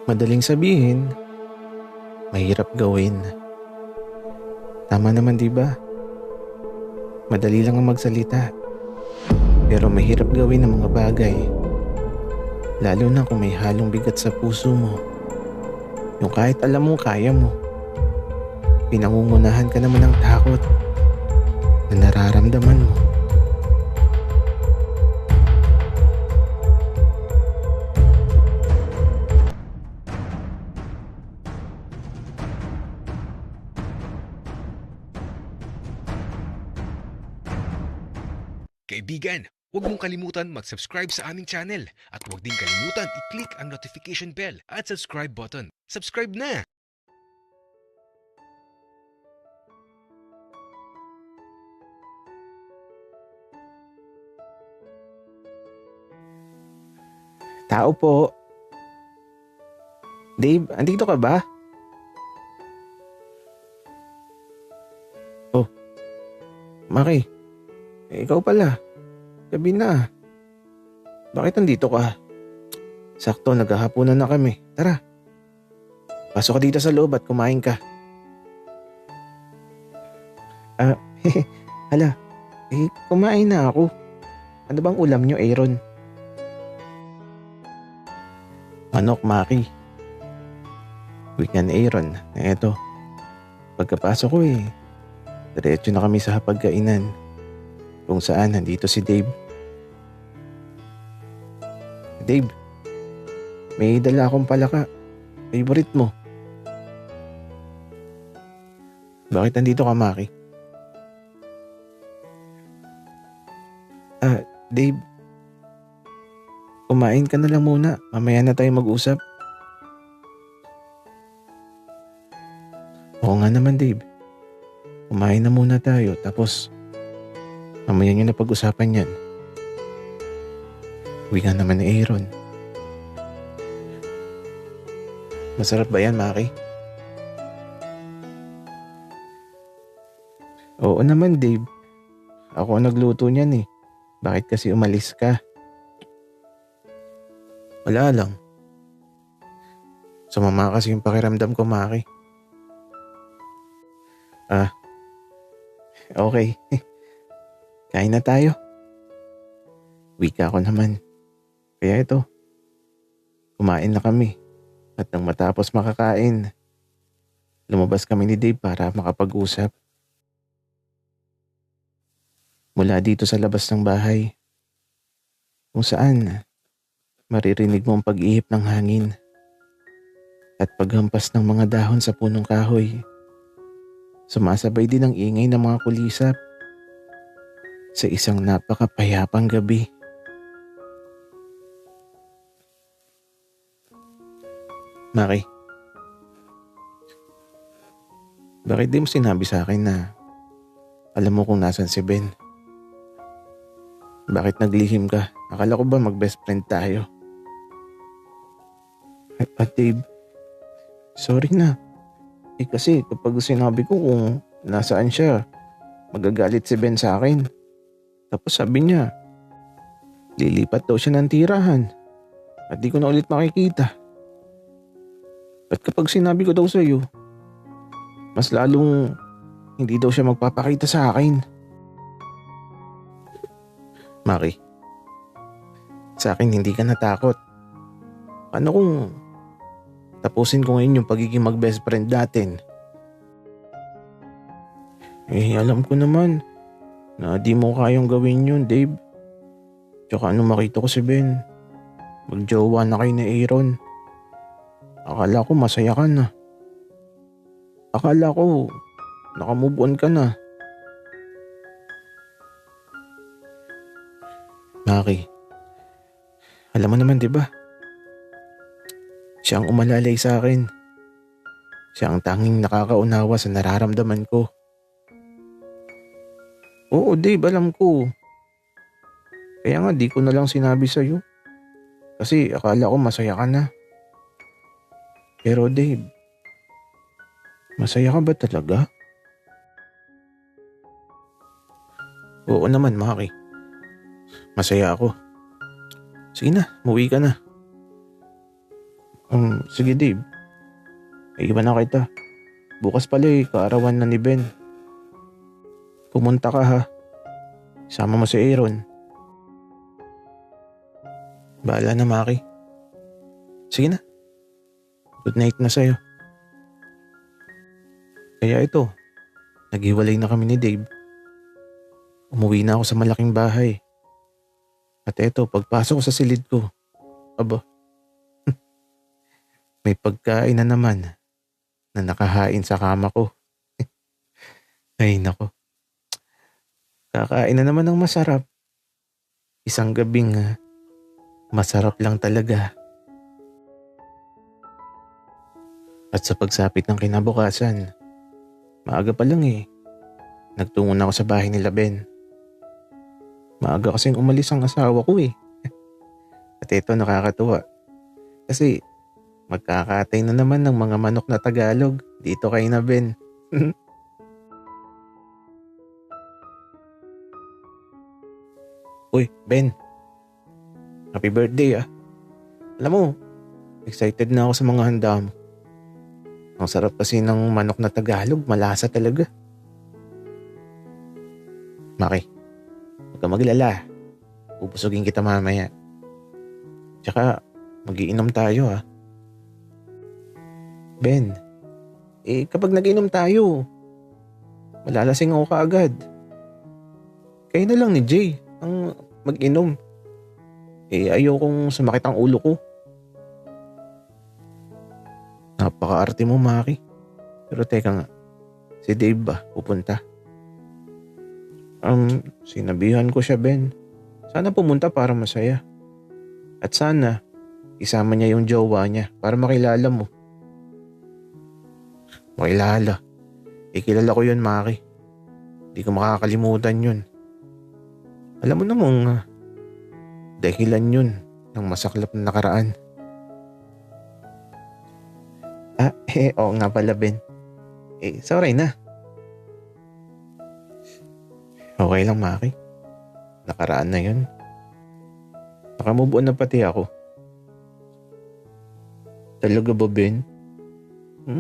Madaling sabihin, mahirap gawin. Tama naman 'di ba? Madali lang ang magsalita, pero mahirap gawin ang mga bagay. Lalo na kung may halong bigat sa puso mo. Yung kahit alam mo kaya mo, pinangungunahan ka naman ng takot na nararamdaman mo. Kaibigan, huwag mong kalimutan mag-subscribe sa aming channel at huwag din kalimutan i-click ang notification bell at subscribe button. Subscribe na! Tao po. Dave, andito ka ba? Oh, Maki. Ikaw pala. Gabi na. Bakit andito ka? Sakto, naghahapunan na kami. Tara. Pasok ka dito sa loob at kumain ka. Ah, hala. Kumain na ako. Ano bang ulam nyo, Aaron? Manok, Maki. Weekend, Aaron. Eto. Pagkapasok ko diretso na kami sa hapagkainan. Kung saan nandito si Dave. Dave, may dala akong palaka. Favorite mo. Bakit nandito ka, Maki? Dave. Kumain ka na lang muna. Mamaya na tayo mag-usap. Oo nga naman, Dave. Kumain na muna tayo. Tapos, mamaya nyo na pag-usapan yan. Uwi nga naman ni Aaron. Masarap ba yan, Maki? Oo naman, Dave. Ako ang nagluto niyan eh. Bakit kasi umalis ka? Wala lang. Sumama kasi yung pakiramdam ko, Maki. Okay. Kain na tayo. Wika ko naman. Kaya ito, kumain na kami. At nang matapos makakain, lumabas kami ni Dave para makapag-usap. Mula dito sa labas ng bahay, kung saan maririnig mo ang pag-ihip ng hangin at paghampas ng mga dahon sa punong kahoy. Sumasabay din ang ingay ng mga kulisap sa isang napakapayapang gabi. Maki, bakit di mo sinabi sa akin na alam mo kung nasan si Ben? Bakit naglihim ka? Akala ko ba mag-best friend tayo? At Dave, sorry na. Kasi kapag sinabi ko kung nasaan siya, magagalit si Ben sa akin. Tapos sabi niya, lilipat daw siya ng tirahan at di ko na ulit makikita. At kapag sinabi ko daw sa'yo, mas lalong hindi daw siya magpapakita sa akin. Maki, sa akin hindi ka natakot. Paano kung tapusin ko ngayon yung pagiging mag-best friend natin? Alam ko naman na di mo kayang gawin yun, Dave. Tsaka makita ko si Ben, magjowa na kayo ni Aaron. Akala ko masaya ka na. Akala ko nakamove on ka na. Maki, alam mo naman 'di ba? Siya ang umalalay sa akin. Siya ang tanging nakakaunawa sa nararamdaman ko. Oo, Dave, alam ko. Kaya nga di ko na lang sinabi sa'yo. Kasi akala ko masaya ka na. Pero Dave, masaya ka ba talaga? Oo naman, Maki. Masaya ako. Sige na, umuwi ka na. Sige Dave. Iwan na kita. Bukas pala kaarawan na ni Ben. Pumunta ka ha. Sama mo si Aaron. Bahala na, Maki. Sige na. Good night na sa'yo. Kaya ito, naghiwalay na kami ni Dave. Umuwi na ako sa malaking bahay. At eto, pagpasok ko sa silid ko, aba, may pagkain na naman na nakahain sa kama ko. Ay nako, kakain na naman ng masarap. Isang gabing masarap lang talaga. At sa pagsapit ng kinabukasan, maaga pa lang nagtungo na ako sa bahay nila Ben. Maaga kasing umalis ang asawa ko At ito nakakatuwa. Kasi magkakatay na naman ng mga manok na Tagalog dito kay na Ben. Uy, Ben. Happy birthday Alam mo, excited na ako sa mga handa mo. Ang sarap kasi ng manok na Tagalog, malasa talaga. Maki, huwag ka maglala. Pupusugin kita mamaya. Tsaka, mag-iinom tayo Ben, kapag nag-inom tayo, malalasing ako kaagad. Kayo na lang ni Jay ang mag-inom. Ayokong sumakit ang ulo ko. Napaka-arte mo, Maki. Pero teka nga, si Dave ba pupunta? Sinabihan ko siya, Ben. Sana pumunta para masaya. At sana, isama niya yung jowa niya para makilala mo. Makilala? Kilala ko yun, Maki. Di ko makakalimutan yun. Alam mo namang dahilan yun ng masaklap na nakaraan. Oo nga pala, Ben. Sorry na. Okay lang, Maki. Nakaraan na yun. Nakamove on na pati ako. Talaga ba, Ben?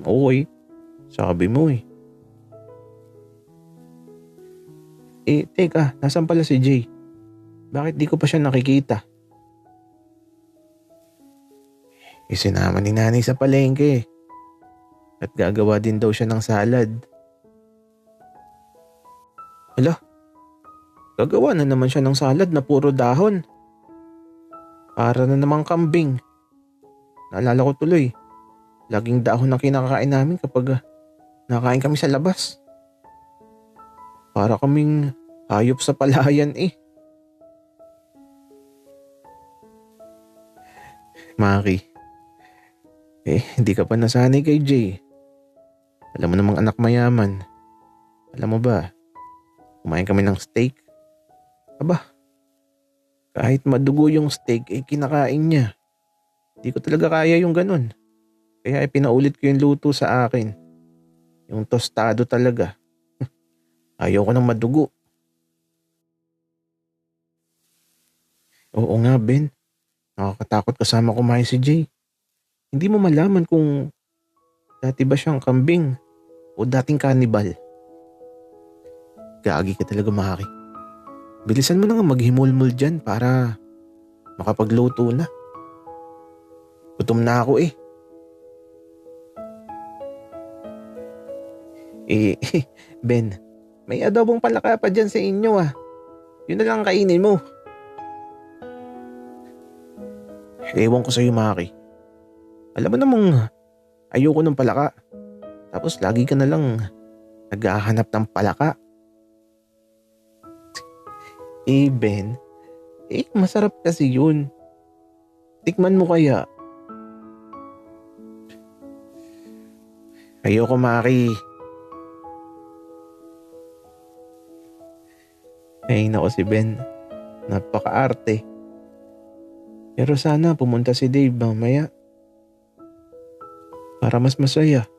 Okay. Sabi mo Teka, nasan pala si Jay? Bakit di ko pa siya nakikita? Sinama ni nanay sa palengke. At gagawa din daw siya ng salad. Hala, gagawa na naman siya ng salad na puro dahon. Para na namang kambing. Naalala ko tuloy, laging dahon ang kinakain namin kapag nakain kami sa labas. Para kaming hayop sa palayan Maki, hindi ka pa nasanay kay Jay. Alam mo namang anak mayaman. Alam mo ba, kumain kami ng steak. Aba, kahit madugo yung steak kinakain niya. Di ko talaga kaya yung ganun. Kaya pinaulit ko yung luto sa akin. Yung tostado talaga. Ayaw ko ng madugo. Oo nga, Ben. Nakakatakot kasama kumain si Jay. Hindi mo malaman kung dati ba siyang kambing o dating kanibal. Gagi ka talaga, Maki. Bilisan mo na nga maghimulmul dyan para makapagluto na. Gutom na ako Ben, may adobong palaka pa dyan sa inyo Yun na lang kainin mo. Ewan ko sa'yo, Maki. Alam mo namang ayoko ng palaka. Tapos lagi ka na lang naghahanap ng palaka. Ben, masarap kasi yun. Tikman mo kaya. Ayoko, Maki. Ay nako si Ben. Napaka-arte. Pero sana pumunta si Dave mamaya. Para mas masaya.